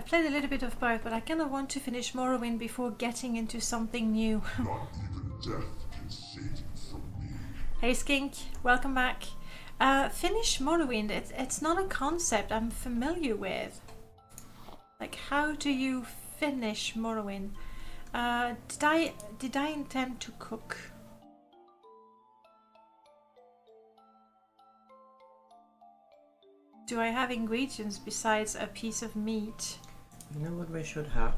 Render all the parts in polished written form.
I've played a little bit of both, but I kind of want to finish Morrowind before getting into something new. Not even death can save you from me. Hey Skink, welcome back. Finish Morrowind, it's not a concept I'm familiar with. Like, how do you finish Morrowind? Did I intend to cook? Do I have ingredients besides a piece of meat? You know what we should have?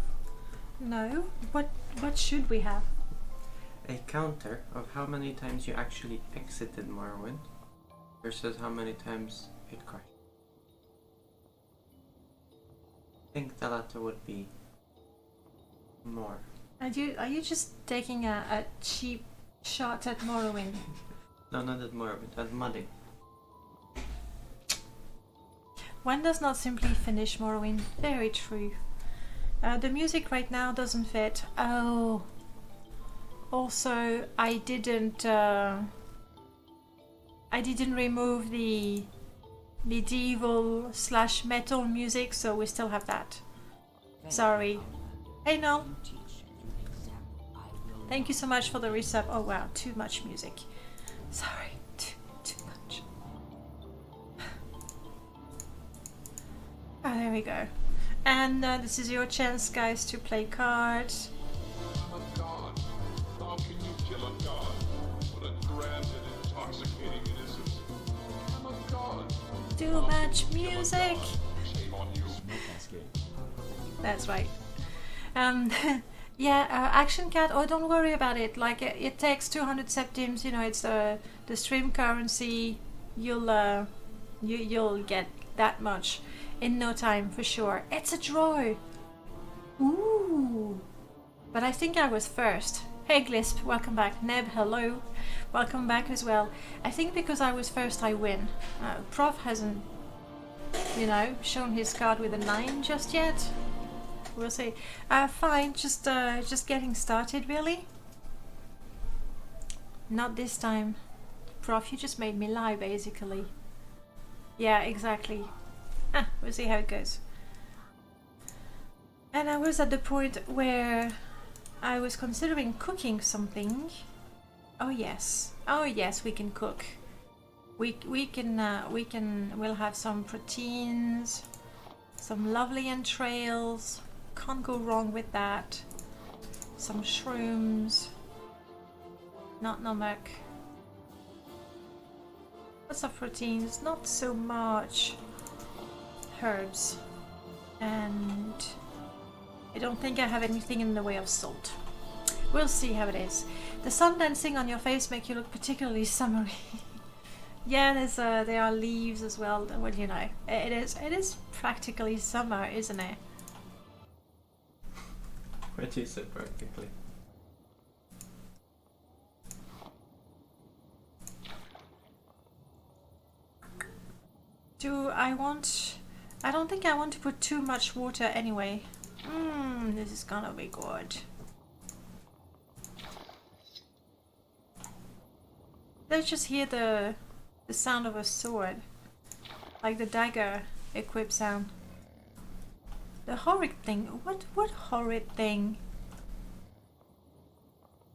No. What should we have? A counter of how many times you actually exited Morrowind versus how many times it crashed. I think the latter would be more. Are you just taking a cheap shot at Morrowind? No, not at Morrowind, at modding. One does not simply finish Morrowind. Very true. The music right now doesn't fit. Oh. Also, I didn't remove the medieval / metal music, so we still have that. Sorry. Hey, no. Thank you so much for the resub. Oh wow, too much music. Sorry, too much. Oh, there we go. And this is your chance, guys, to play cards. I'm a god. How can you kill a god? What a grand and intoxicating innocence. I'm a god. Too much music. Shame on you. That's right. Yeah, Action Cat. Oh, don't worry about it. Like it takes 200 septims. You know, it's the stream currency. You'll get that much in no time for sure. It's a draw. Ooh. But I think I was first. Hey Glisp, welcome back. Neb, hello. Welcome back as well. I think because I was first, I win. Prof hasn't, you know, shown his card with a 9 just yet. We'll see. Fine, just getting started, really. Not this time. Prof, you just made me lie, basically. Yeah, exactly. We'll see how it goes. And I was at the point where I was considering cooking something. Oh yes, we can cook. We'll have some proteins, some lovely entrails. Can't go wrong with that. Some shrooms. Not namak. Lots of proteins, not so much herbs. And I don't think I have anything in the way of salt. We'll see how it is. The sun dancing on your face make you look particularly summery. Yeah, there are leaves as well. Well, you know, it is practically summer, isn't it? What do you say practically? I don't think I want to put too much water anyway. This is gonna be good. Let's just hear the sound of a sword. Like the dagger equip sound. The horrid thing. What horrid thing?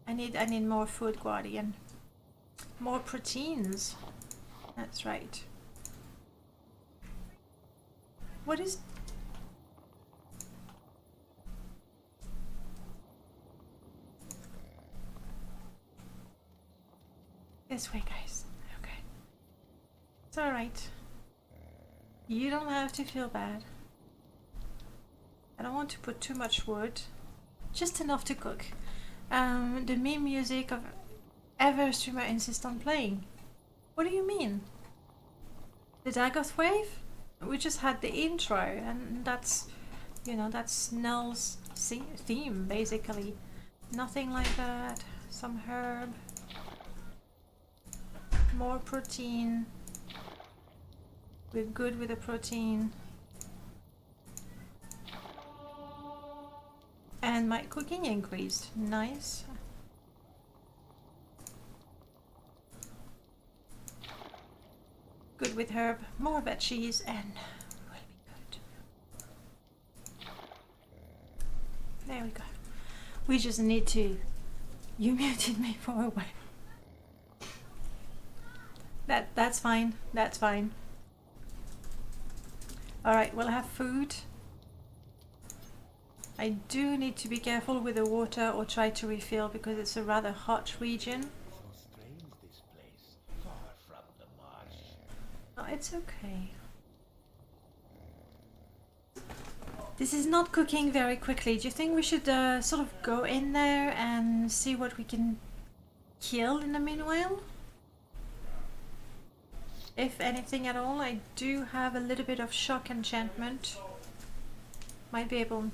I need more food, Guardian. More proteins. That's right. What is... This way, guys. Okay. It's alright. You don't have to feel bad. I don't want to put too much wood. Just enough to cook. The meme music of every streamer insists on playing. What do you mean? The Dagoth wave? We just had the intro, and that's, you know, that's Nell's theme, basically. Nothing like that. Some herb. More protein. We're good with the protein. And my cooking increased. Nice. Good with herb. More veggies and we'll be good. We just need to... You muted me for a while. That's fine. That's fine. Alright, we'll have food. I do need to be careful with the water or try to refill because it's a rather hot region. So strange this place, far from the marsh. Oh, it's okay. This is not cooking very quickly. Do you think we should sort of go in there and see what we can kill in the meanwhile? If anything at all, I do have a little bit of shock enchantment. Might be able...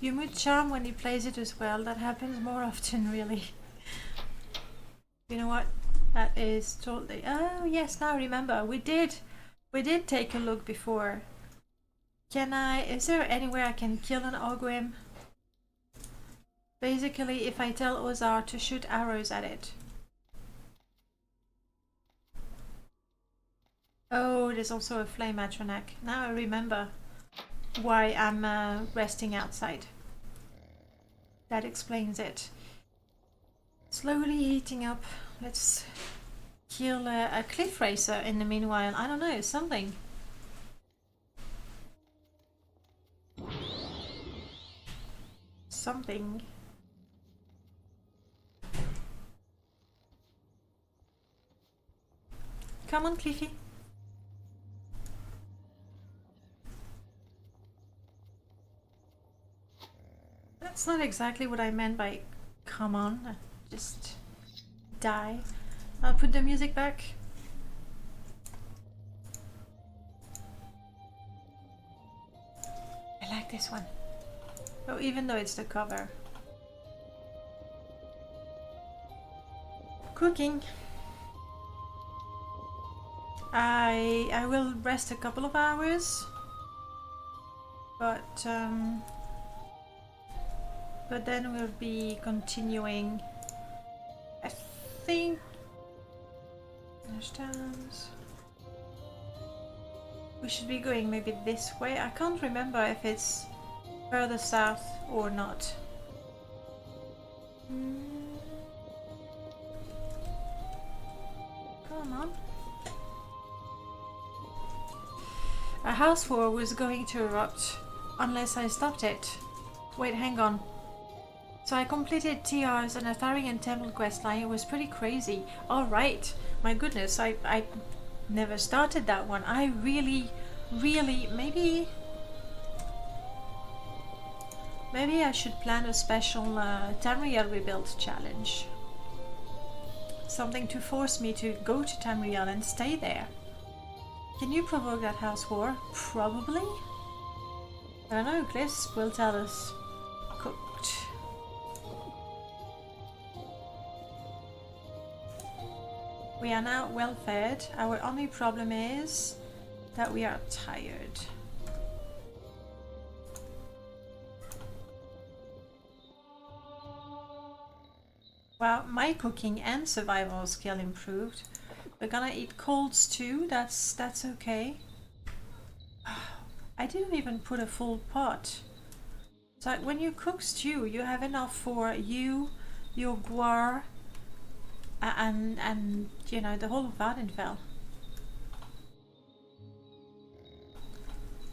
You mood charm when he plays it as well. That happens more often, really. You know what? That is totally... Oh, yes, now I remember. We did take a look before. Can I... Is there anywhere I can kill an Ogrim? Basically, if I tell Ozar to shoot arrows at it. Oh, there's also a flame Atronak. Now I remember why I'm resting outside. That explains it. Slowly heating up. Let's kill a cliff racer in the meanwhile. I don't know, something. Something. Come on, Cliffy. That's not exactly what I meant by come on, just die. I'll put the music back. I like this one. Oh, even though it's the cover. Cooking. I will rest a couple of hours, but then we'll be continuing. I think. We should be going maybe this way. I can't remember if it's further south or not. Come on. A house war was going to erupt unless I stopped it. Wait, hang on. So I completed TR's and Atharian Temple questline. It was pretty crazy. Alright. My goodness, I never started that one. I really, maybe I should plan a special Tamriel Rebuild challenge. Something to force me to go to Tamriel and stay there. Can you provoke that house war? Probably. I don't know, Cliffs will tell us. Cooked. We are now well fed. Our only problem is that we are tired. Well, my cooking and survival skill improved. We're gonna eat cold stew. That's okay. I didn't even put a full pot. So when you cook stew, you have enough for you, your guar, and you know, the whole of Vardenfell.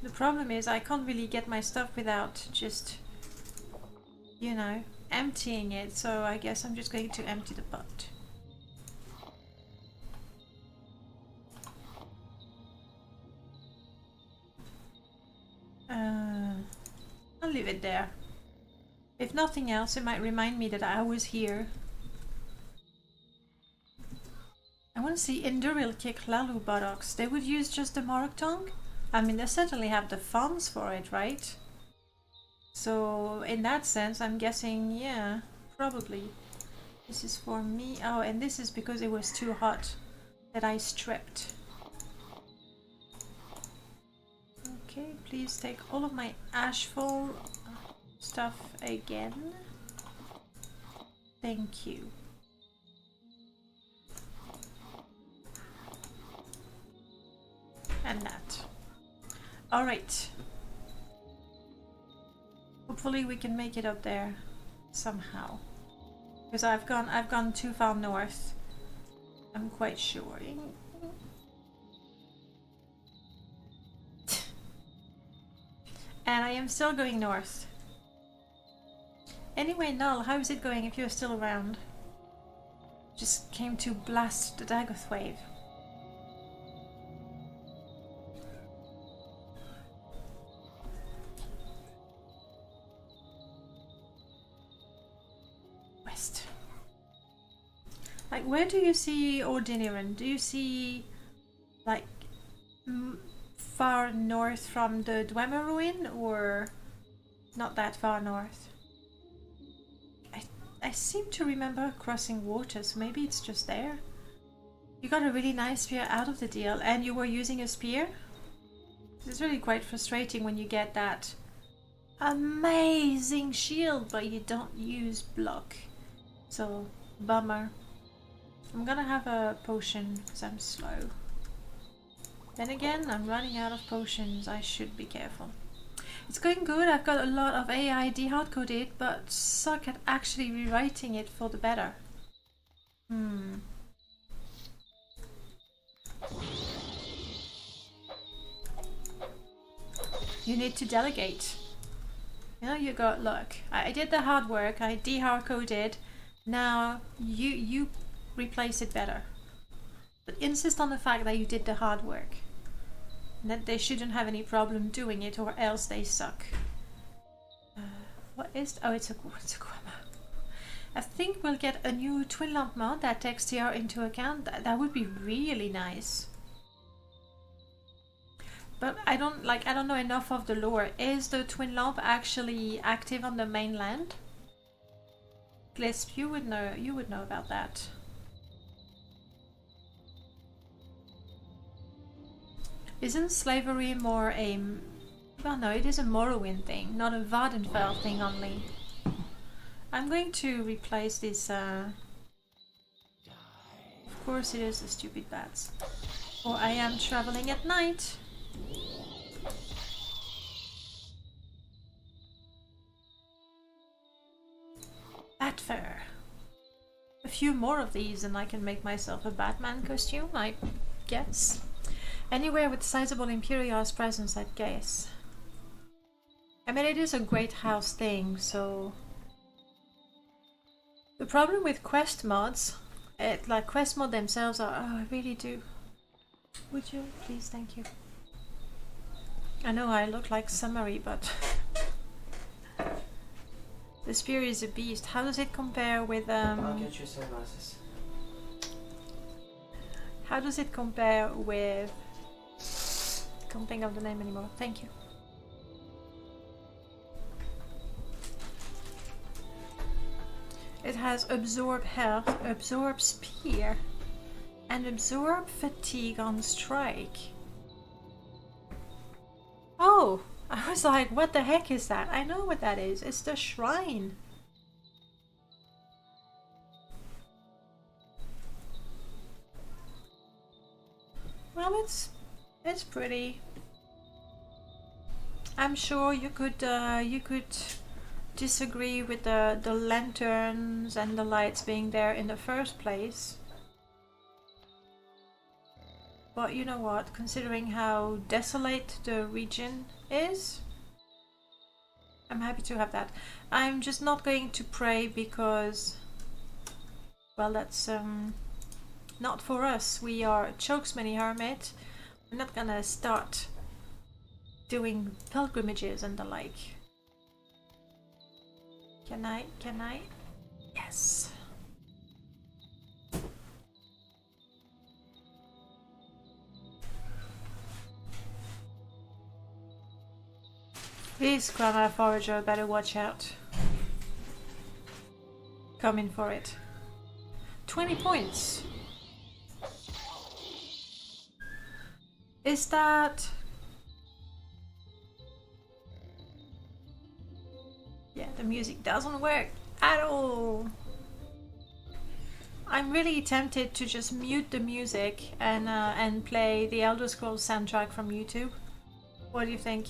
The problem is I can't really get my stuff without just, you know, emptying it, so I guess I'm just going to empty the pot. I'll leave it there. If nothing else, it might remind me that I was here. I want to see Induril kick Lalu buttocks. They would use just the Morrowind Tongue? I mean, they certainly have the funds for it, right? So, in that sense, I'm guessing, yeah, probably. This is for me. Oh, and this is because it was too hot that I stripped. Okay, please take all of my ashful stuff again. Thank you. And that. Alright. Hopefully we can make it up there. somehow. Because I've gone too far north. I'm quite sure. And I am still going north. Anyway, Null, how is it going if you're still around? Just came to blast the Dagoth wave. West. Like, where do you see Ordiniran? Do you see, like, far north from the Dwemer ruin, or not that far north? I seem to remember crossing waters. Maybe it's just there. You got a really nice spear out of the deal, and you were using a spear? It's really quite frustrating when you get that amazing shield, but you don't use block. So, bummer. I'm gonna have a potion because I'm slow. Then again, I'm running out of potions. I should be careful. It's going good. I've got a lot of AI de-hardcoded, but suck at actually rewriting it for the better. You need to delegate. You know, you got, look, I did the hard work, I de-hardcoded, now you replace it better. But insist on the fact that you did the hard work. That they shouldn't have any problem doing it, or else they suck. What is... oh, it's a Guama. I think we'll get a new twin lamp mod that takes TR into account. That would be really nice. But I don't know enough of the lore. Is the twin lamp actually active on the mainland? Glisp, you would know about that. Isn't slavery more a... well, no, it is a Morrowind thing, not a Vardenfell thing only. I'm going to replace this, of course it is the stupid bats. Or I am traveling at night. Bat fur. A few more of these and I can make myself a Batman costume, I guess. Anywhere with sizable Imperial's presence, I'd guess. I mean, it is a great house thing, so... The problem with quest mods, quest mod themselves are... oh, I really do. Would you? Please, thank you. I know I look like summary, but... the spear is a beast. How does it compare with... I'll get you sunglasses. How does it compare with... can't think of the name anymore. Thank you. It has absorb health, absorb spear, and absorb fatigue on strike. Oh! I was like, what the heck is that? I know what that is. It's the shrine. Well, it's pretty. I'm sure you could disagree with the lanterns and the lights being there in the first place. But you know what, considering how desolate the region is, I'm happy to have that. I'm just not going to pray because, well, that's not for us. We are Chokesmany Hermit. We're not gonna start doing pilgrimages and the like. Can I? Yes. This Grammar Forager better watch out. Coming for it. 20 points. Is that... yeah, the music doesn't work at all. I'm really tempted to just mute the music and play the Elder Scrolls soundtrack from YouTube. What do you think?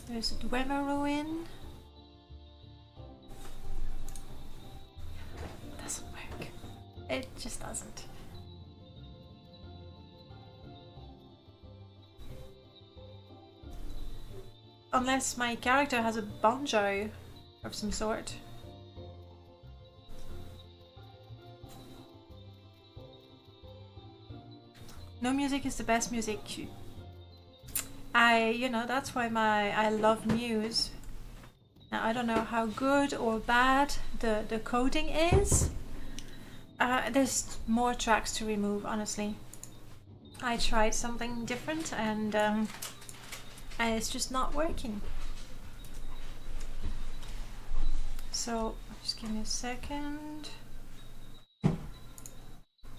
There's a Dwemer ruin. It just doesn't. Unless my character has a banjo of some sort. No music is the best music. That's why I love Muse. Now I don't know how good or bad the coding is. There's more tracks to remove, honestly. I tried something different and it's just not working. So just give me a second.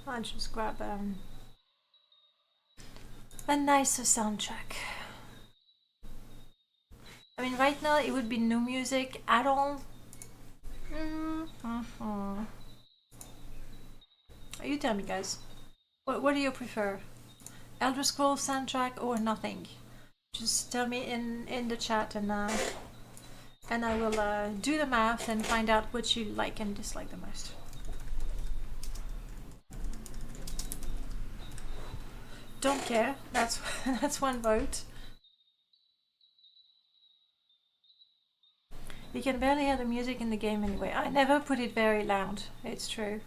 I'll just grab a nicer soundtrack. I mean, right now it would be no music at all. You tell me, guys. What do you prefer? Elder Scrolls soundtrack or nothing? Just tell me in the chat and I will do the math and find out what you like and dislike the most. Don't care. That's one vote. You can barely hear the music in the game anyway. I never put it very loud. It's true.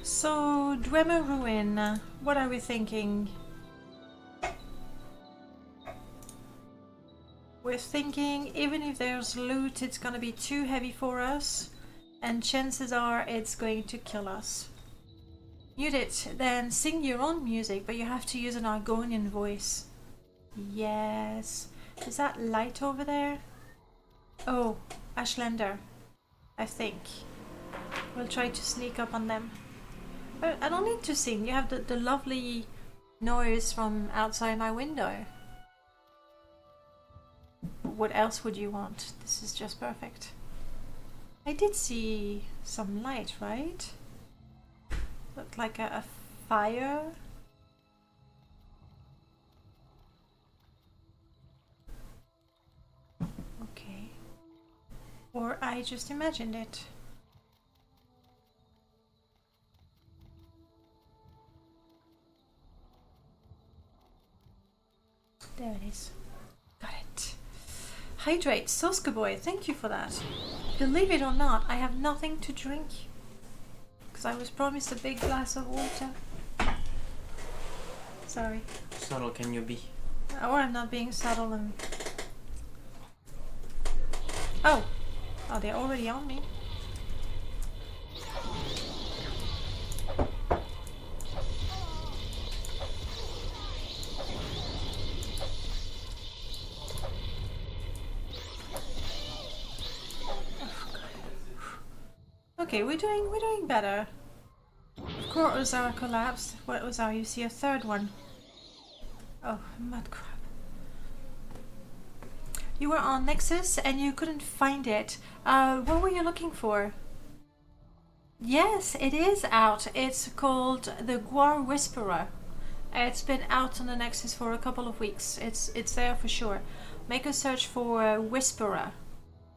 So, Dwemer Ruin, what are we thinking? We're thinking even if there's loot, it's gonna be too heavy for us, and chances are it's going to kill us. Mute it, then sing your own music, but you have to use an Argonian voice. Yes. Is that light over there? Oh, Ashlander, I think. We'll try to sneak up on them. I don't need to sing. You have the lovely noise from outside my window. What else would you want? This is just perfect. I did see some light, right? Looked like a fire. Okay. Or I just imagined it. There it is. Got it. Hydrate, Soska boy, thank you for that. Believe it or not, I have nothing to drink. Because I was promised a big glass of water. Sorry. Subtle can you be? Or I'm not being subtle and... Oh! Oh, they're already on me. Okay, we're doing better. Of course our collapsed. What was our? You see a third one. Oh, mud crab. You were on Nexus and you couldn't find it. What were you looking for? Yes, it is out. It's called the Guar Whisperer. It's been out on the Nexus for a couple of weeks. It's there for sure. Make a search for Whisperer,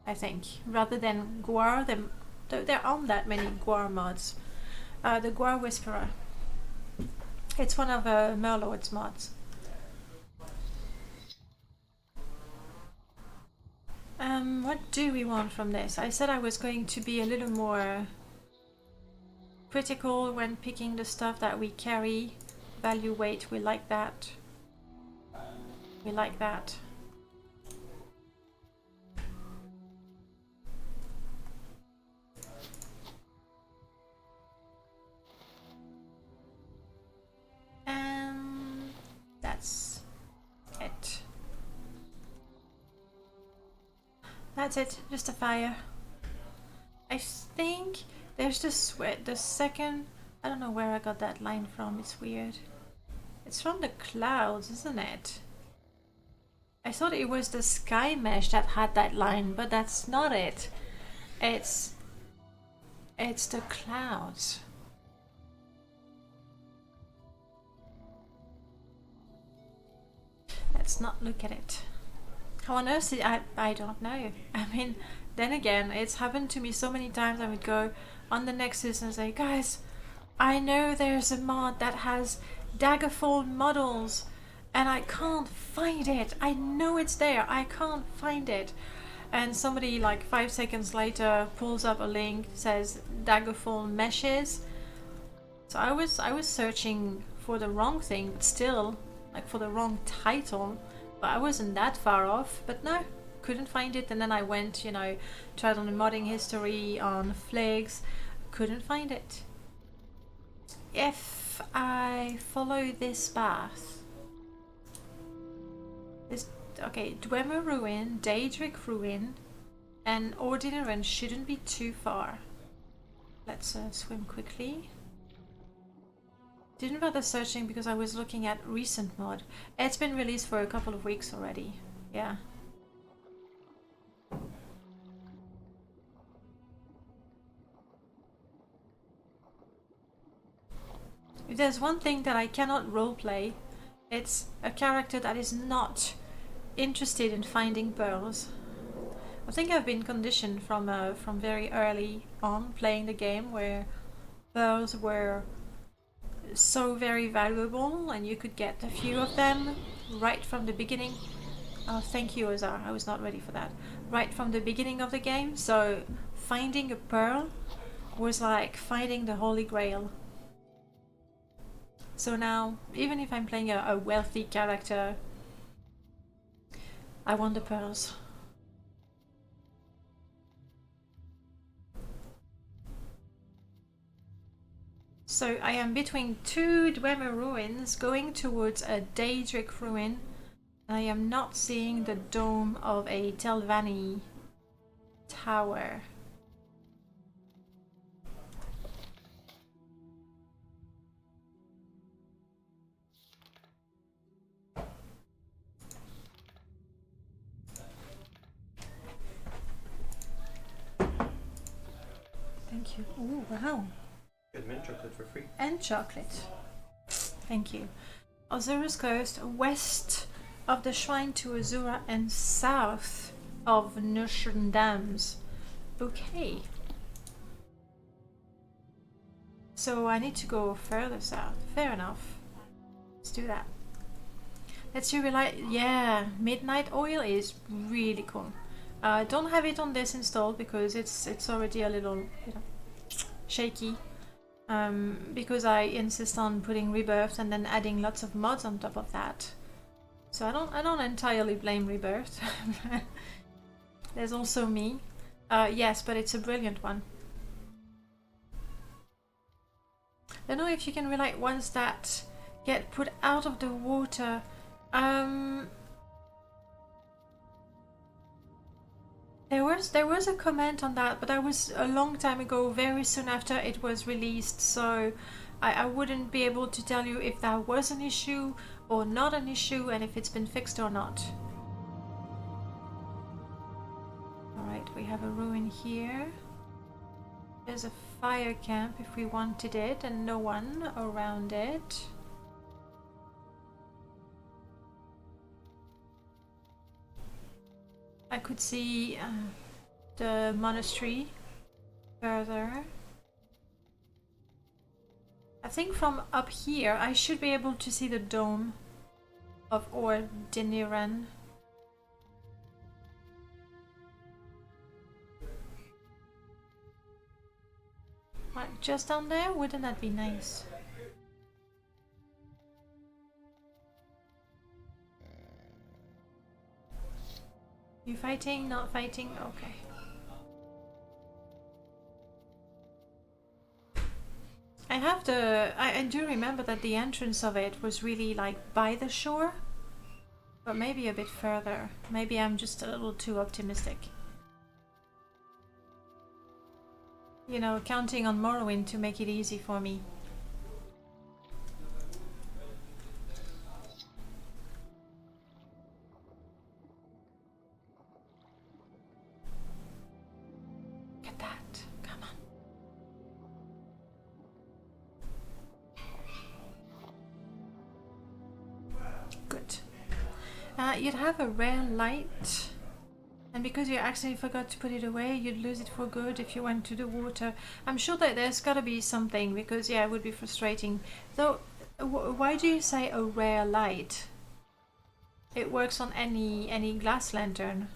I think, rather than Guar. There aren't that many Guar mods. The Guar Whisperer. It's one of Merlord's mods. What do we want from this? I said I was going to be a little more critical when picking the stuff that we carry. Value weight, we like that. We like that. That's it. That's it, just a fire. I think there's the second, I don't know where I got that line from, it's weird. It's from the clouds, isn't it? I thought it was the sky mesh that had that line, but that's not it. It's the clouds. Let's not look at it. How on earth did I don't know. I mean, then again, it's happened to me so many times. I would go on the Nexus and say, guys, I know there's a mod that has Daggerfall models and I can't find it. I know it's there. I can't find it. And somebody like 5 seconds later pulls up a link, says Daggerfall meshes. So I was searching for the wrong thing, but still, like for the wrong title. But I wasn't that far off. But no, couldn't find it. And then I went, you know, tried on the modding history on Flags, couldn't find it. If I follow this path, this okay, Dwemer Ruin, Daedric Ruin, and Ordinary shouldn't be too far. Let's swim quickly. Didn't bother searching because I was looking at recent mod. It's been released for a couple of weeks already. Yeah. If there's one thing that I cannot roleplay, it's a character that is not interested in finding pearls. I think I've been conditioned from very early on playing the game where pearls were so very valuable and you could get a few of them right from the beginning. Oh, thank you, Azar. I was not ready for that. Right from the beginning of the game, so finding a pearl was like finding the Holy Grail. So now, even if I'm playing a wealthy character, I want the pearls. So I am between two Dwemer ruins going towards a Daedric ruin. I am not seeing the dome of a Telvanni tower. Thank you. Oh, wow. Get mint chocolate for free. And chocolate. Thank you. Azura's Coast, west of the Shrine to Azura and south of Nurshran Dams. Okay. So I need to go further south. Fair enough. Let's do that. Let's do yeah, Midnight Oil is really cool. Don't have it on this installed because it's already a little, you know, shaky. Because I insist on putting Rebirth and then adding lots of mods on top of that. So I don't entirely blame Rebirth. There's also me. Yes, but it's a brilliant one. I don't know if you can relate ones that get put out of the water. There was a comment on that, but that was a long time ago, very soon after it was released, so I wouldn't be able to tell you if that was an issue or not an issue and if it's been fixed or not. Alright, we have a ruin here. There's a fire camp if we wanted it and no one around it. I could see the monastery further. I think from up here I should be able to see the dome of Ordiniran. What, just down there? Wouldn't that be nice? You fighting? Not fighting? Okay. I do remember that the entrance of it was really like by the shore, but maybe a bit further. Maybe I'm just a little too optimistic. You know, counting on Morrowind to make it easy for me. at that. Come on. Good. You'd have a rare light, and because you accidentally forgot to put it away, you'd lose it for good if you went to the water. I'm sure that there's gotta be something, because yeah, it would be frustrating. Though, why do you say a rare light? It works on any glass lantern.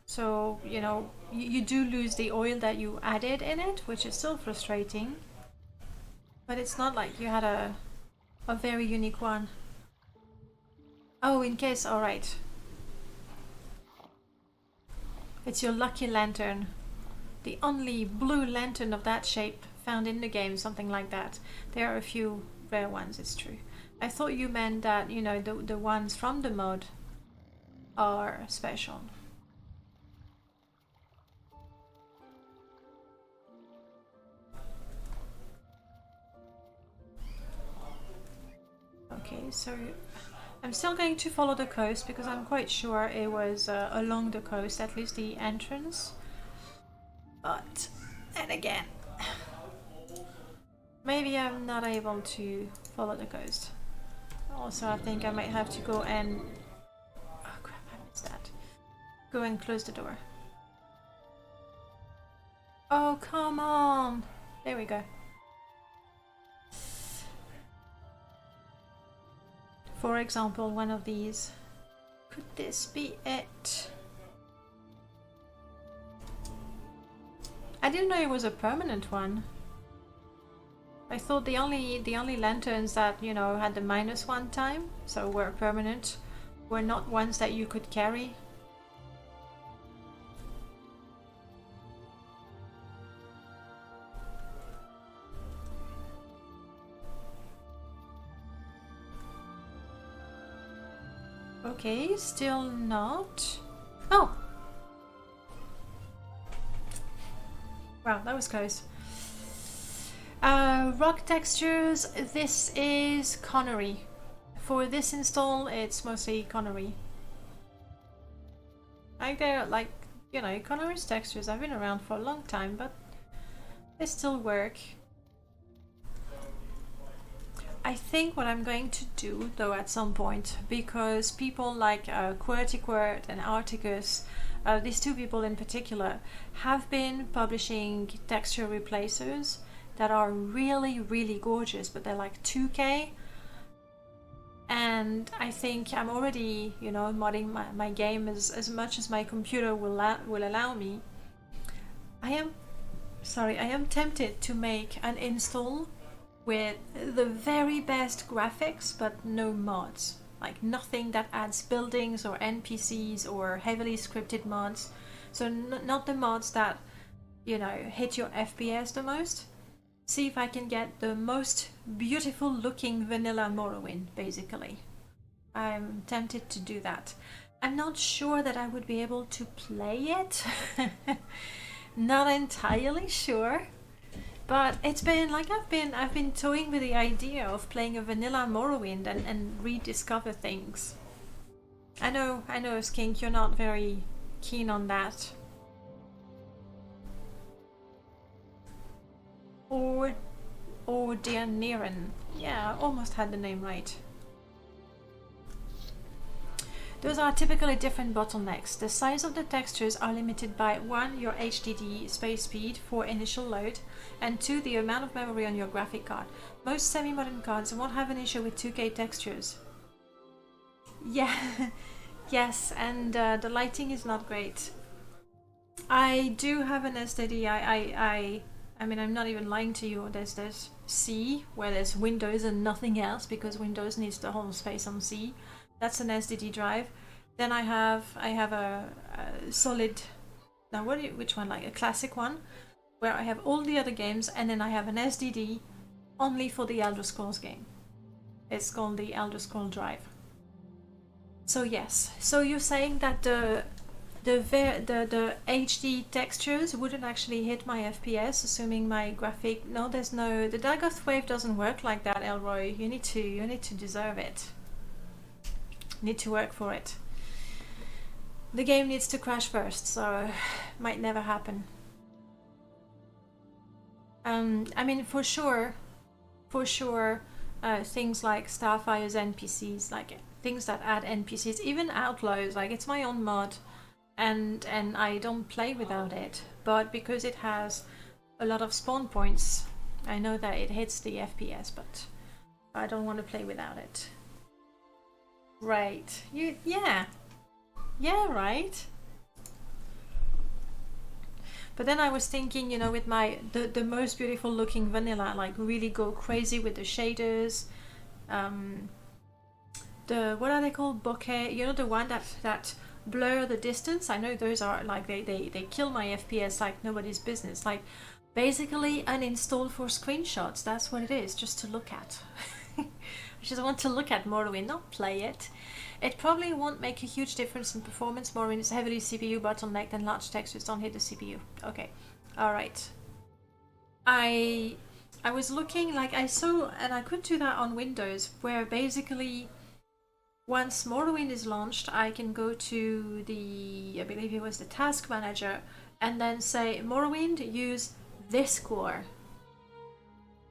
So, you know, you do lose the oil that you added in it, which is still frustrating. But it's not like you had a very unique one. Oh, in case, alright. It's your lucky lantern. The only blue lantern of that shape found in the game, something like that. There are a few rare ones, it's true. I thought you meant that, you know, the ones from the mod are special. Okay, so I'm still going to follow the coast because I'm quite sure it was along the coast, at least the entrance. But then again, maybe I'm not able to follow the coast. Also, I think I might have to go and... Oh crap, I missed that. Go and close the door. Oh, come on! There we go. For example, one of these. Could this be it? I didn't know it was a permanent one. I thought the only lanterns that, you know, had the -1 time, so were permanent, were not ones that you could carry. Okay, still not. Oh! Wow, that was close. Rock textures, this is Connery. For this install, it's mostly Connery. Like they're like, you know, Connery's textures have been around for a long time, but they still work. I think what I'm going to do, though, at some point, because people like QWERTY and Articus, these two people in particular, have been publishing texture replacers that are really, really gorgeous, but they're like 2K. And I think I'm already, you know, modding my game as much as my computer will allow me. I am tempted to make an install with the very best graphics, but no mods. Like nothing that adds buildings or NPCs or heavily scripted mods. So not the mods that, you know, hit your FPS the most. See if I can get the most beautiful looking vanilla Morrowind, basically. I'm tempted to do that. I'm not sure that I would be able to play it. Not entirely sure. But it's been like I've been toying with the idea of playing a vanilla Morrowind and rediscover things. I know, Skink, you're not very keen on that. Or dear Niren. Yeah, I almost had the name right. Those are typically different bottlenecks. The size of the textures are limited by 1. Your HDD space speed for initial load, and 2. The amount of memory on your graphic card. Most semi-modern cards won't have an issue with 2K textures. Yeah, yes, and the lighting is not great. I do have an SSD. I mean, I'm not even lying to you. There's C, where there's Windows and nothing else, because Windows needs the whole space on C. That's an SSD drive. Then I have a solid. Now, which one? Like a classic one, where I have all the other games, and then I have an SSD only for the Elder Scrolls game. It's called the Elder Scrolls Drive. So yes. So you're saying that the HD textures wouldn't actually hit my FPS, assuming my graphic. No, there's no. The Dagoth Wave doesn't work like that, Elroy. You need to deserve it. Need to work for it. The game needs to crash first, so might never happen. I mean, for sure, things like Starfire's NPCs, like things that add NPCs, even Outlaws, like it's my own mod, and I don't play without it. But because it has a lot of spawn points, I know that it hits the FPS, but I don't want to play without it. Right? Yeah, right. But then I was thinking, you know, with my the most beautiful looking vanilla, like really go crazy with the shaders. The what are they called? Bokeh, you know, the one that blur the distance. I know those are like they kill my FPS like nobody's business. Like basically uninstalled for screenshots. That's what it is, just to look at. I just want to look at Morrowind, not play it. It probably won't make a huge difference in performance. Morrowind is heavily CPU bottlenecked and large textures don't hit the CPU. Okay, alright. I was looking, like I saw, and I could do that on Windows, where basically once Morrowind is launched, I can go to the, I believe it was the task manager, and then say, Morrowind, use this core.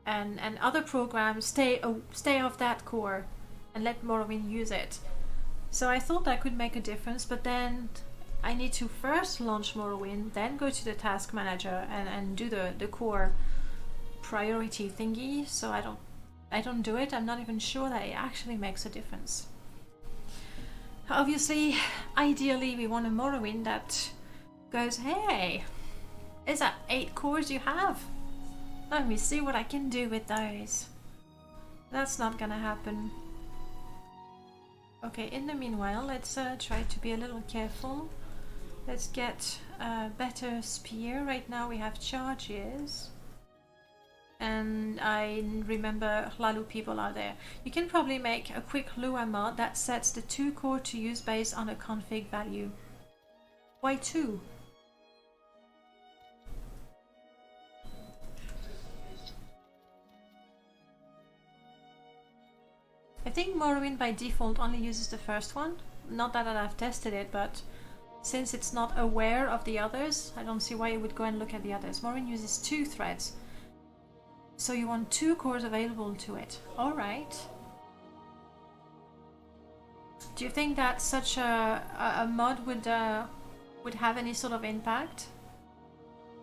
And other programs stay off that core and let Morrowind use it. So I thought that could make a difference, but then I need to first launch Morrowind, then go to the task manager and do the core priority thingy. So I don't do it. I'm not even sure that it actually makes a difference. Obviously, ideally we want a Morrowind that goes, hey, is that 8 cores you have? Let me see what I can do with those. That's not gonna happen. Okay, in the meanwhile, let's try to be a little careful. Let's get a better spear. Right now we have charges. And I remember Hlalu people are there. You can probably make a quick Lua mod that sets the 2 core to use based on a config value. Why 2? I think Morrowind by default only uses the first one. Not that I've tested it, but since it's not aware of the others, I don't see why it would go and look at the others. Morrowind uses 2 threads. So you want 2 cores available to it. Alright. Do you think that such a mod would have any sort of impact?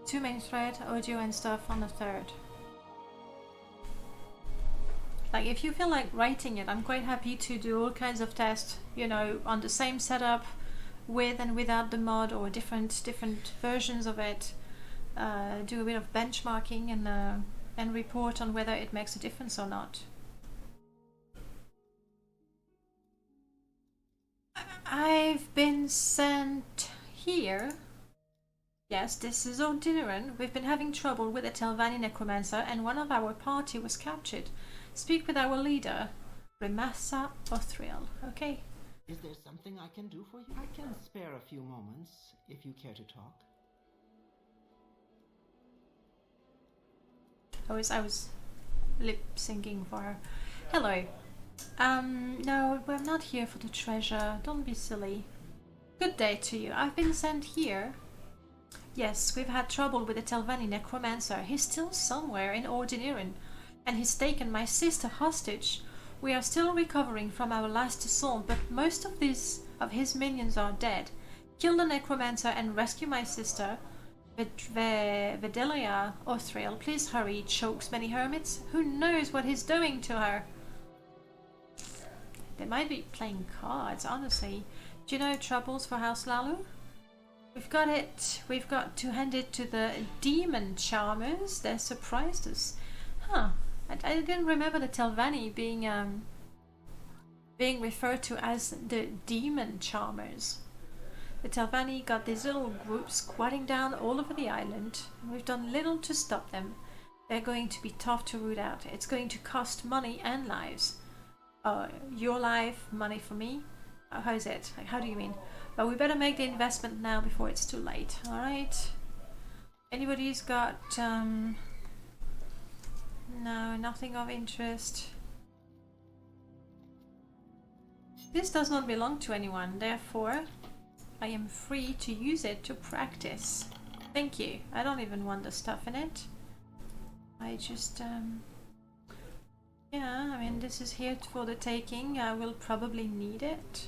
2 main thread, audio and stuff on the 3rd. Like, if you feel like writing it, I'm quite happy to do all kinds of tests, you know, on the same setup, with and without the mod, or different versions of it. Do a bit of benchmarking and report on whether it makes a difference or not. I've been sent here. Yes, this is Ordinarian. We've been having trouble with a Telvanni necromancer, and one of our party was captured. Speak with our leader, Remassa Othriel. Okay. Is there something I can do for you? I can spare a few moments, if you care to talk. I was lip syncing for her. Hello. No, we're not here for the treasure. Don't be silly. Good day to you. I've been sent here. Yes, we've had trouble with the Telvanni necromancer. He's still somewhere in Ordinarian, and he's taken my sister hostage. We are still recovering from our last assault, but most of his minions are dead. Kill the necromancer and rescue my sister. Videlia Othriel, please hurry, chokes many hermits. Who knows what he's doing to her? They might be playing cards, honestly. Do you know troubles for House Hlalu? We've got to hand it to the demon charmers. They surprised us. Huh. I didn't remember the Telvanni being referred to as the demon charmers. The Telvanni got these little groups squatting down all over the island. We've done little to stop them. They're going to be tough to root out. It's going to cost money and lives. Your life, money for me? How is it? Like, how do you mean? But we better make the investment now before it's too late. Alright? Anybody's got... No, nothing of interest. This does not belong to anyone, therefore I am free to use it to practice. Thank you. I don't even want the stuff in it. I just, yeah, I mean, this is here for the taking. I will probably need it.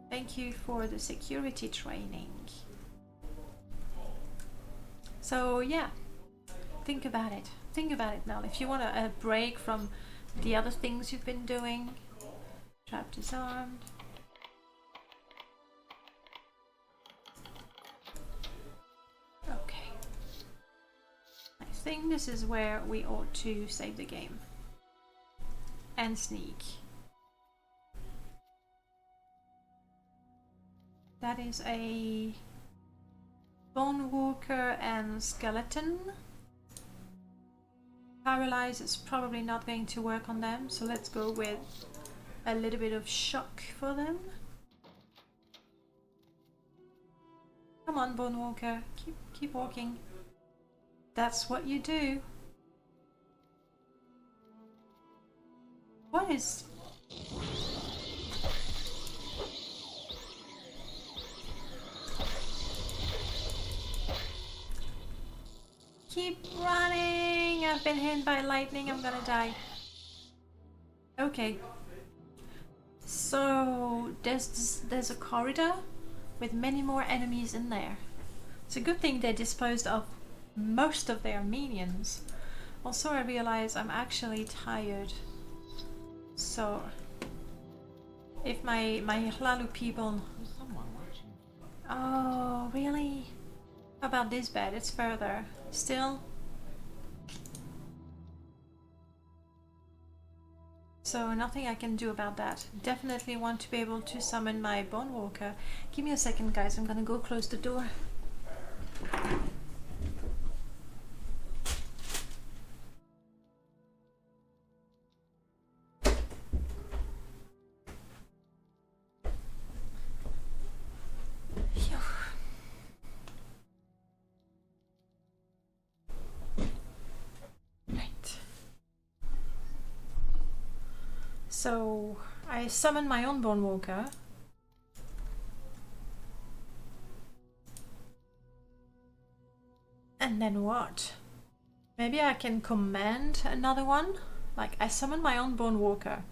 Thank you for the security training. So, yeah, think about it. Think about it now. If you want a break from the other things you've been doing. Trap disarmed. Okay. I think this is where we ought to save the game. And sneak. That is a Bone Walker and Skeleton. Paralyze is probably not going to work on them, so let's go with a little bit of shock for them. Come on, Bone Walker, keep walking. That's what you do. What is... Keep running! I've been hit by lightning, I'm gonna die. Okay. So there's a corridor with many more enemies in there. It's a good thing they disposed of most of their minions. Also, I realize I'm actually tired. So if my Hlalu people... There's someone watching. Oh, really? How about this bed? It's further. Still? So nothing I can do about that. Definitely want to be able to summon my Bone Walker. Give me a second, guys. I'm gonna go close the door. Phew. Right. So I summon my own Bone Walker. And then what? Maybe I can command another one? Like, I summon my own Bone Walker.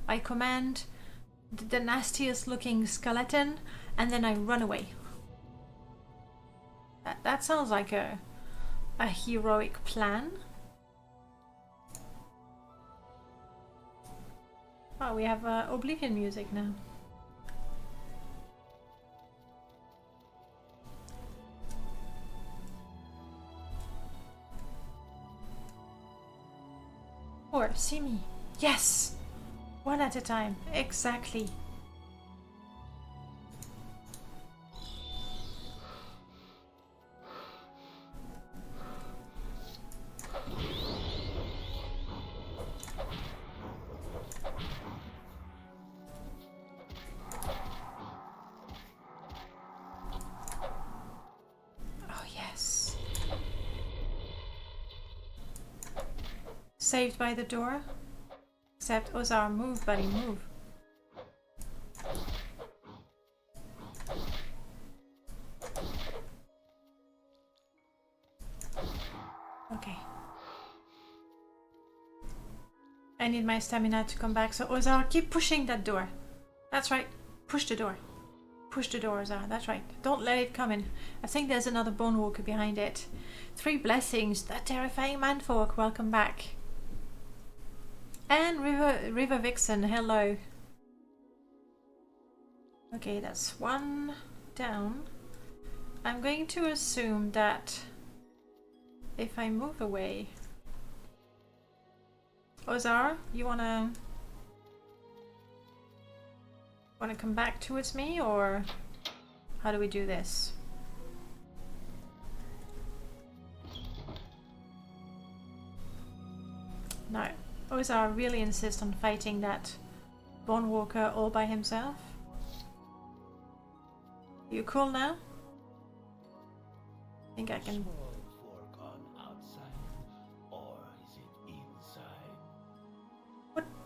I command the nastiest looking skeleton, and then I run away. That sounds like a heroic plan. Oh, we have Oblivion music now. Or see me. Yes! One at a time. Exactly. Oh, yes. Saved by the door. Except Ozar, move, buddy, move. Okay. I need my stamina to come back, so Ozar, keep pushing that door. That's right. Push the door. Push the door, Ozar. That's right. Don't let it come in. I think there's another Bone Walker behind it. 3 blessings. That terrifying manfolk. Welcome back. And River Vixen, hello. Okay, that's 1 down. I'm going to assume that if I move away... Ozar, you wanna come back towards me, or how do we do this? No. Ozar really insists on fighting that Bone Walker all by himself. You cool now? I think I can...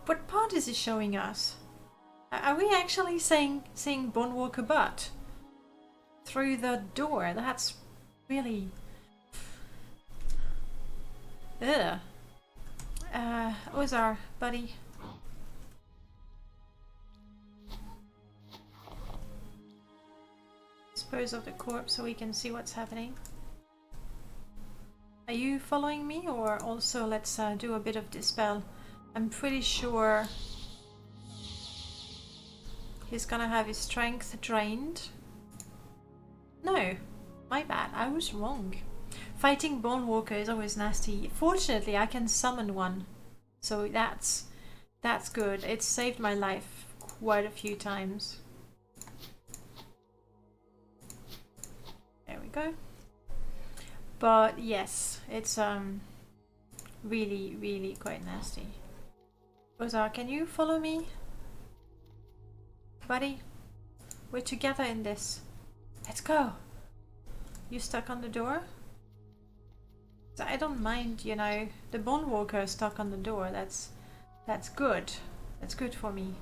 What part is he showing us? Are we actually seeing Bonewalker butt through the door? That's really... Ugh. Ozar, buddy. Dispose of the corpse so we can see what's happening. Are you following me, or also let's do a bit of dispel? I'm pretty sure he's gonna have his strength drained. No, my bad, I was wrong. Fighting Bonewalker is always nasty. Fortunately, I can summon one, so that's good. It's saved my life quite a few times. There we go. But yes, it's really quite nasty. Ozar, can you follow me? Buddy, we're together in this. Let's go. You stuck on the door? So I don't mind, you know, the Bonewalker stuck on the door. That's good. That's good for me.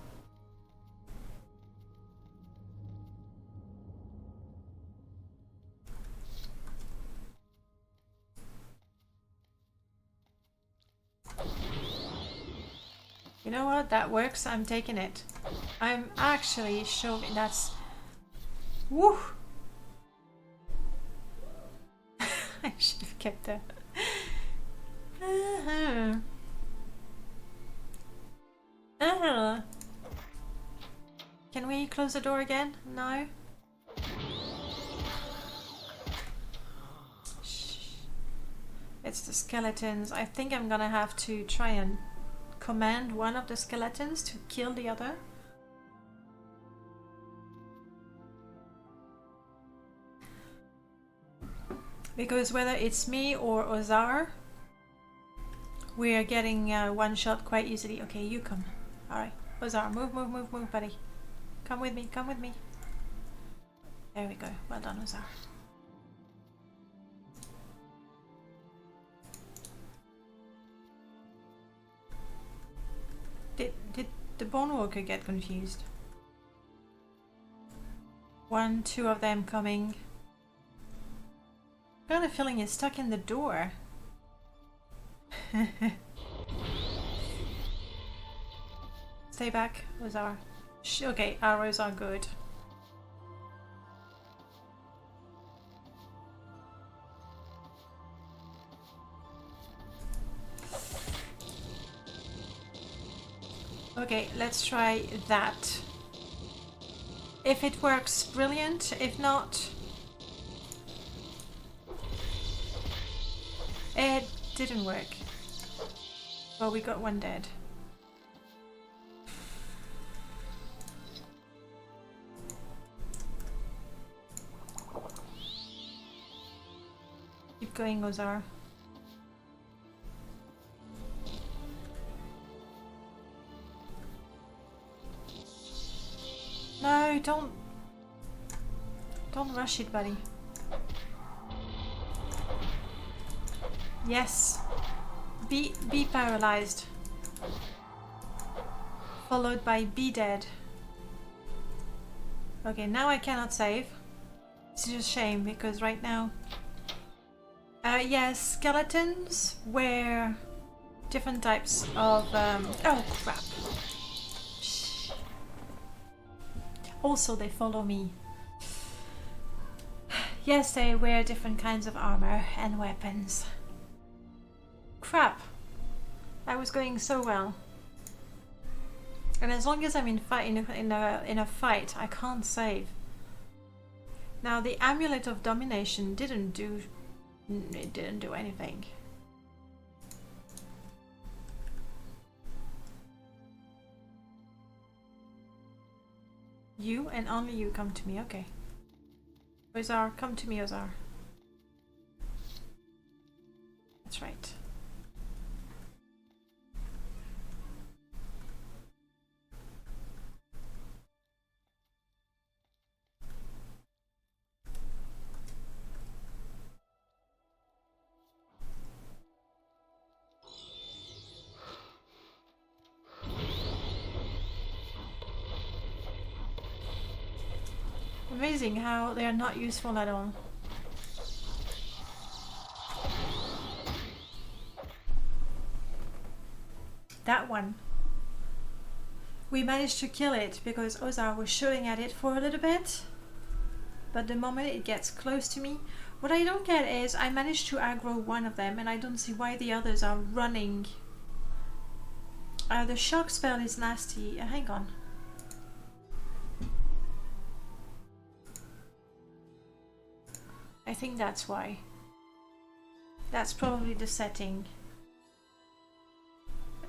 You know what? That works. I'm taking it. I'm actually showing that's... Woo! I should have kept that. Can we close the door again? No? Shh. It's the skeletons. I think I'm gonna have to try and command one of the skeletons to kill the other. Because whether it's me or Ozar, we are getting one shot quite easily. Okay, you come. Alright, Ozar, move, buddy. Come with me, come with me. There we go. Well done, Ozar. Did the Bonewalker get confused? One, two of them coming. I've got a feeling he's stuck in the door. Stay back, Ozar. Okay, arrows are good. Okay, let's try that. If it works, brilliant. If not... It didn't work. Well, we got one dead. Keep going, Ozar. No, don't rush it, buddy. Yes. Be paralyzed. Followed by be dead. Okay, now I cannot save. It's just a shame because right now... yes, skeletons wear different types of... oh crap. Shh. Also, they follow me. Yes, they wear different kinds of armor and weapons. Crap! I was going so well. And as long as I'm in a fight, I can't save. Now the Amulet of Domination didn't do anything. You and only you come to me, okay. Ozar, come to me, Ozar. That's right. Amazing how they are not useful at all. That one. We managed to kill it because Ozar was shooting at it for a little bit. But the moment it gets close to me, what I don't get is I managed to aggro one of them and I don't see why the others are running. The shock spell is nasty. Hang on. I think that's why. That's probably the setting.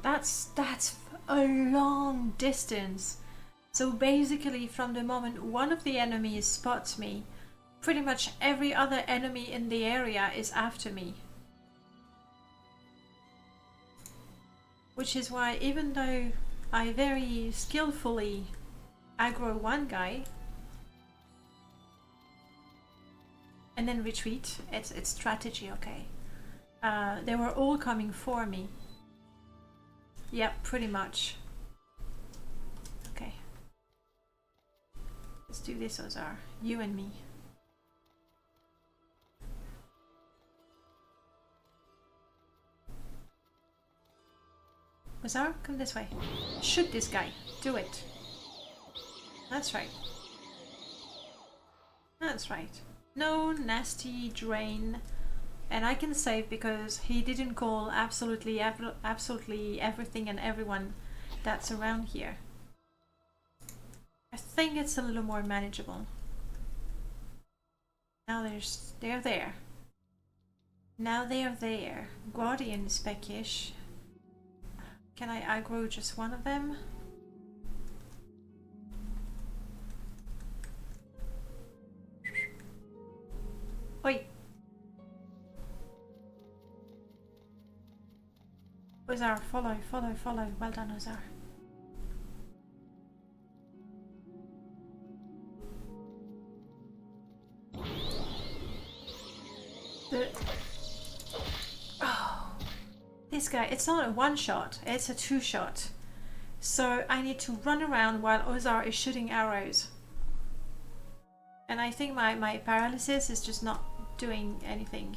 That's a long distance. So basically from the moment one of the enemies spots me, pretty much every other enemy in the area is after me. Which is why even though I very skillfully aggro one guy and then retreat, it's strategy, okay? They were all coming for me. Yep, pretty much. Okay. Let's do this, Ozar. You and me. Ozar, come this way. Shoot this guy. Do it. That's right. That's right. No nasty drain. And I can save because he didn't call absolutely everything and everyone that's around here. I think it's a little more manageable. Now they're there. Now they are there. Guardian is peckish. Can I aggro just one of them? Oi! Ozar, follow, follow, follow. Well done, Ozar. This guy, it's not a one shot, it's a two shot. So I need to run around while Ozar is shooting arrows. And I think my paralysis is just not doing anything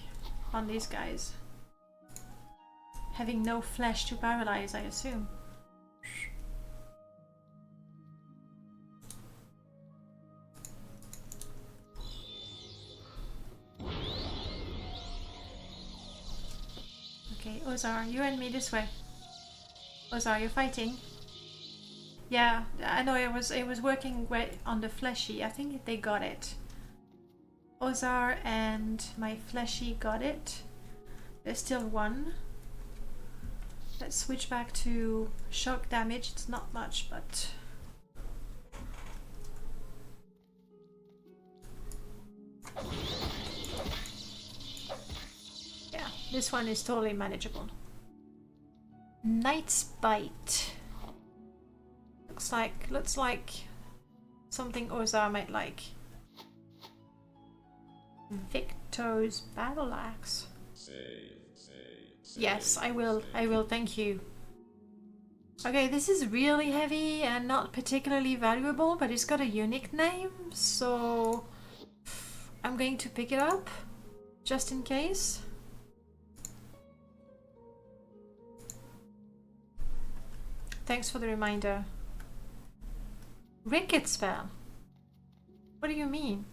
on these guys. Having no flesh to paralyze, I assume. Okay, Ozar, you and me this way. Ozar, you're fighting. Yeah, I know it was working on the fleshy. I think they got it. Ozar and my fleshy got it. There's still one. Let's switch back to shock damage. It's not much, but yeah, this one is totally manageable. Knight's Bite. Looks like something Ozar might like. Victor's Battle Axe. Yes, I will, thank you. Okay, this is really heavy and not particularly valuable, but it's got a unique name, so I'm going to pick it up, just in case. Thanks for the reminder. Ricket spell? What do you mean?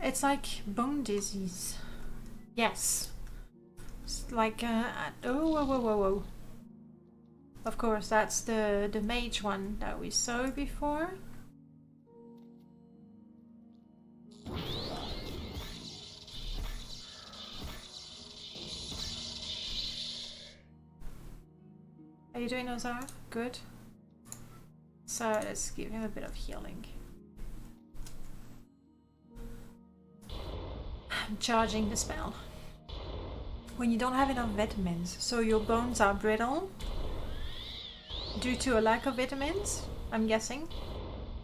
It's like bone disease. Yes. It's like oh, whoa. Of course, that's the mage one that we saw before. Are you doing Ozar? Good. So let's give him a bit of healing. I'm charging the spell. When you don't have enough vitamins, so your bones are brittle, due to a lack of vitamins, I'm guessing.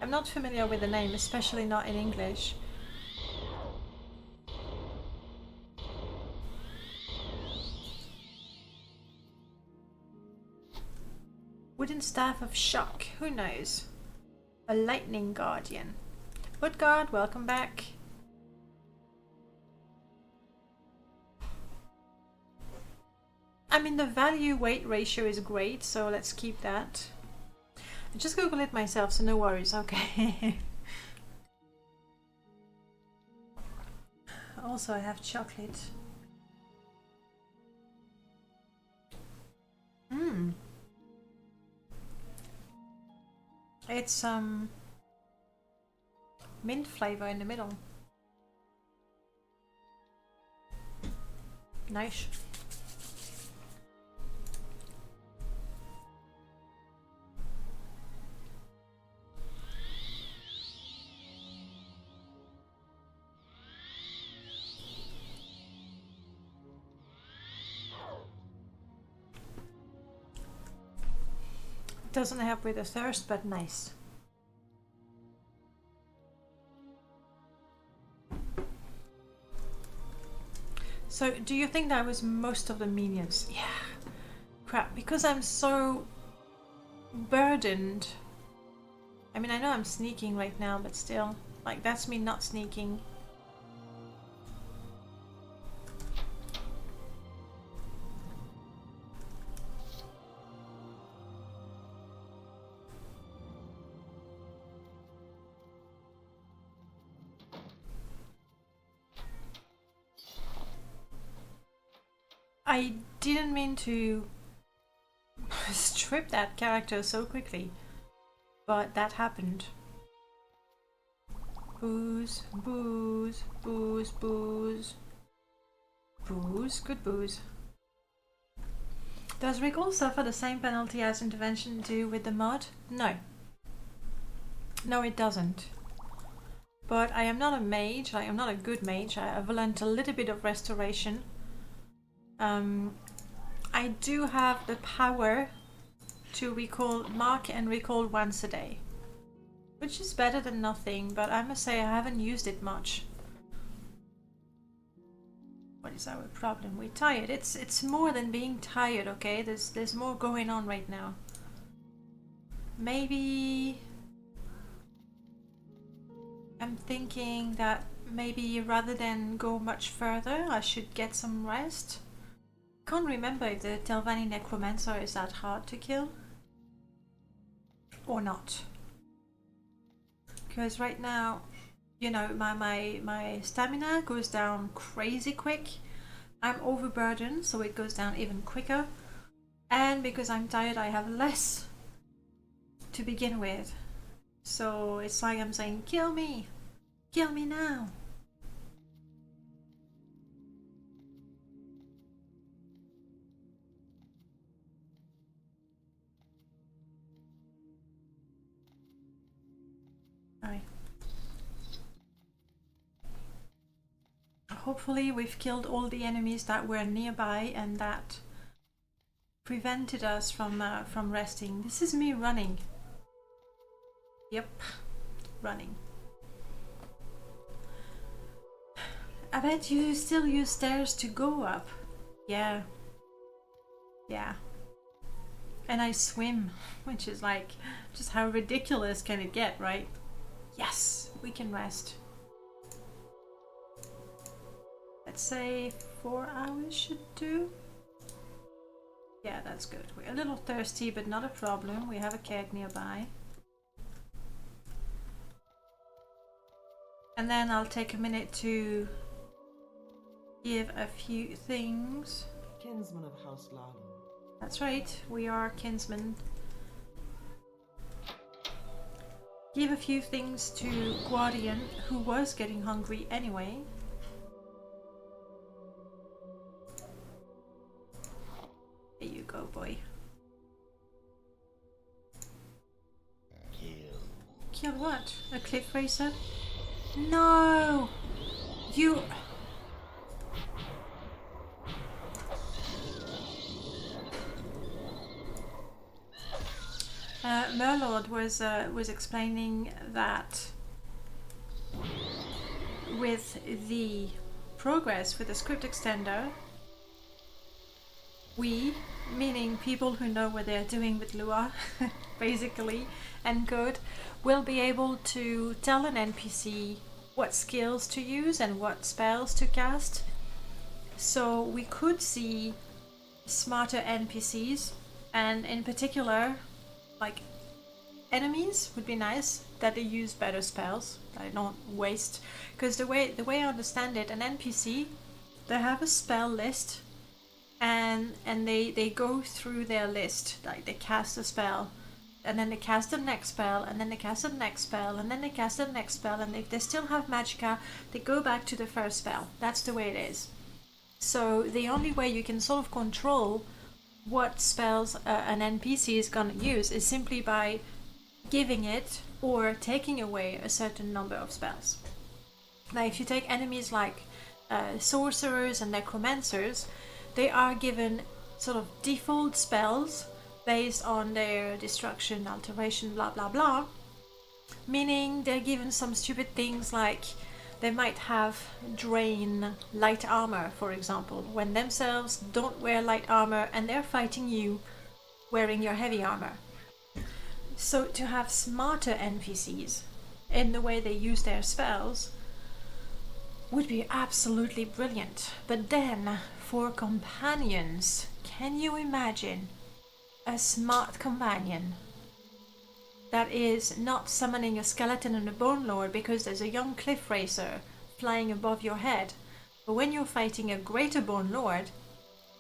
I'm not familiar with the name, especially not in English. Wooden Staff of Shock, who knows? A Lightning Guardian. Woodguard, welcome back. I mean, the value-weight ratio is great, so let's keep that. I just Googled it myself, so no worries, okay. Also, I have chocolate. Mmm. It's mint flavor in the middle. Nice. Doesn't help with the thirst, but nice. So, do you think that was most of the minions? Yeah. Crap, because I'm so burdened. I mean, I know I'm sneaking right now, but still. Like, that's me not sneaking. I didn't mean to strip that character so quickly, but that happened. Booze, booze, booze, booze. Booze, good booze. Does recall suffer the same penalty as intervention do with the mod? No. No, it doesn't. But I am not a mage, I am not a good mage. I've learned a little bit of restoration. I do have the power to mark and recall once a day, which is better than nothing, but I must say I haven't used it much. What is our problem? We're tired. It's more than being tired, okay? There's more going on right now. Maybe I'm thinking that maybe rather than go much further, I should get some rest. Can't remember if the Telvanni Necromancer is that hard to kill or not. Because right now, you know, my stamina goes down crazy quick. I'm overburdened, so it goes down even quicker. And because I'm tired, I have less to begin with. So it's like I'm saying, kill me now. Hopefully we've killed all the enemies that were nearby and that prevented us from resting. This is me running. Yep, running. I bet you still use stairs to go up. Yeah. Yeah. And I swim, which is like, just how ridiculous can it get, right? Yes, we can rest. Let's say 4 hours should do. Yeah, that's good. We're a little thirsty, but not a problem. We have a keg nearby. And then I'll take a minute to give a few things. Kinsman of House Lalun. That's right, we are kinsmen. Give a few things to Guardian, who was getting hungry anyway. There you go, boy. Kill what? A cliff racer? No! You... Merlord was explaining that with the progress with the script extender, we, meaning people who know what they're doing with Lua, basically, and code, will be able to tell an NPC what skills to use and what spells to cast. So we could see smarter NPCs, and in particular, like, enemies would be nice, that they use better spells, that they don't waste. Because the way I understand it, an NPC, they have a spell list, and they go through their list, like they cast a spell, and then they cast the next spell, and then they cast the next spell, and then they cast the next spell, and if they still have magicka, they go back to the first spell. That's the way it is. So the only way you can sort of control what spells an NPC is gonna use is simply by giving it or taking away a certain number of spells. Now if you take enemies like sorcerers and necromancers, they are given sort of default spells based on their destruction, alteration, blah blah blah, meaning they're given some stupid things like they might have drain light armor, for example, when themselves don't wear light armor and they're fighting you wearing your heavy armor. So to have smarter NPCs in the way they use their spells would be absolutely brilliant. But then for companions, can you imagine a smart companion that is not summoning a skeleton and a bone lord because there's a young cliff racer flying above your head, but when you're fighting a greater bone lord,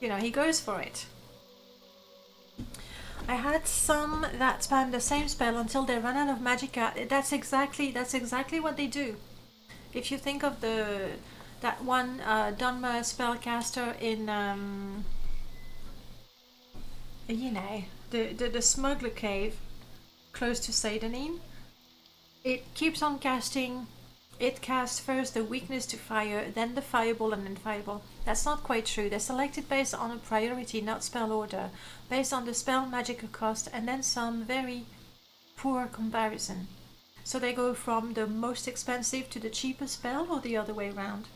you know, he goes for it. I had some that spam the same spell until they run out of magicka. That's exactly what they do. If you think of that one Dunmer spellcaster in you know, the smuggler cave close to Sadanin, it keeps on casting. It casts first the weakness to fire, then the fireball, and then fireball. That's not quite true. They're selected based on a priority, not spell order, based on the spell magicka cost, and then some very poor comparison. So they go from the most expensive to the cheapest spell, or the other way around.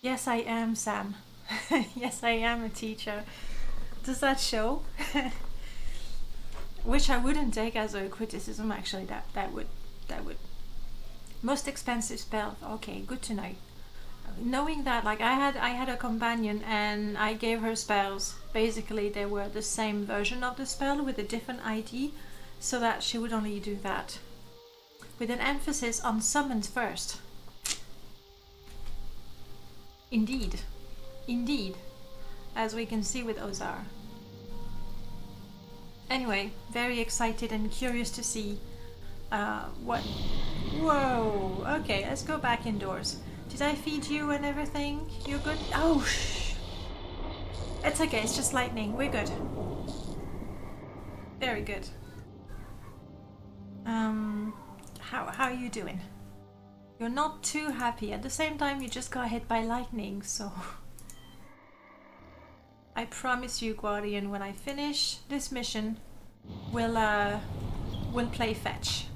Yes, I am, Sam. Yes, I am a teacher. Does that show? Which I wouldn't take as a criticism, actually. That would. Most expensive spell. Okay, good to know. Knowing that, like, I had a companion and I gave her spells. Basically, they were the same version of the spell with a different ID, so that she would only do that, with an emphasis on summons first. Indeed, as we can see with Ozar. Anyway, very excited and curious to see what... Whoa! Okay, let's go back indoors. Did I feed you and everything? You're good? Oh, shh! It's okay, it's just lightning. We're good. Very good. How are you doing? You're not too happy. At the same time, you just got hit by lightning, so... I promise you, Guardian, when I finish this mission, we'll play fetch.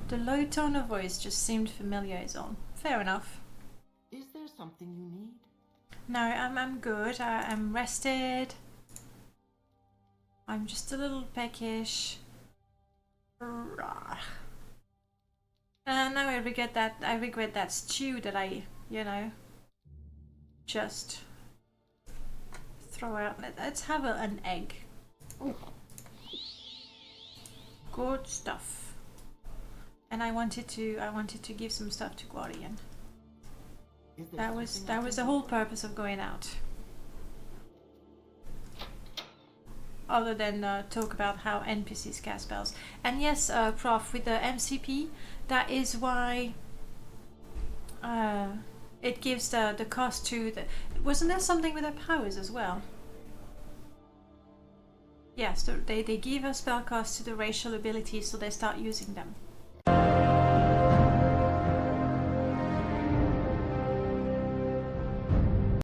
The low tone of voice just seemed familiar, is all. Fair enough. Is there something you need? No, I'm good. I'm rested. I'm just a little peckish. Now I regret that stew that I, you know, just throw out. Let's have an egg. Ooh. Good stuff. And I wanted to give some stuff to Guardian. That was the whole purpose of going out. Other than talk about how NPCs cast spells. And yes, Prof, with the MCP, that is why it gives the cost to the... Wasn't there something with their powers as well? Yes, they give a spell cost to the racial abilities, so they start using them.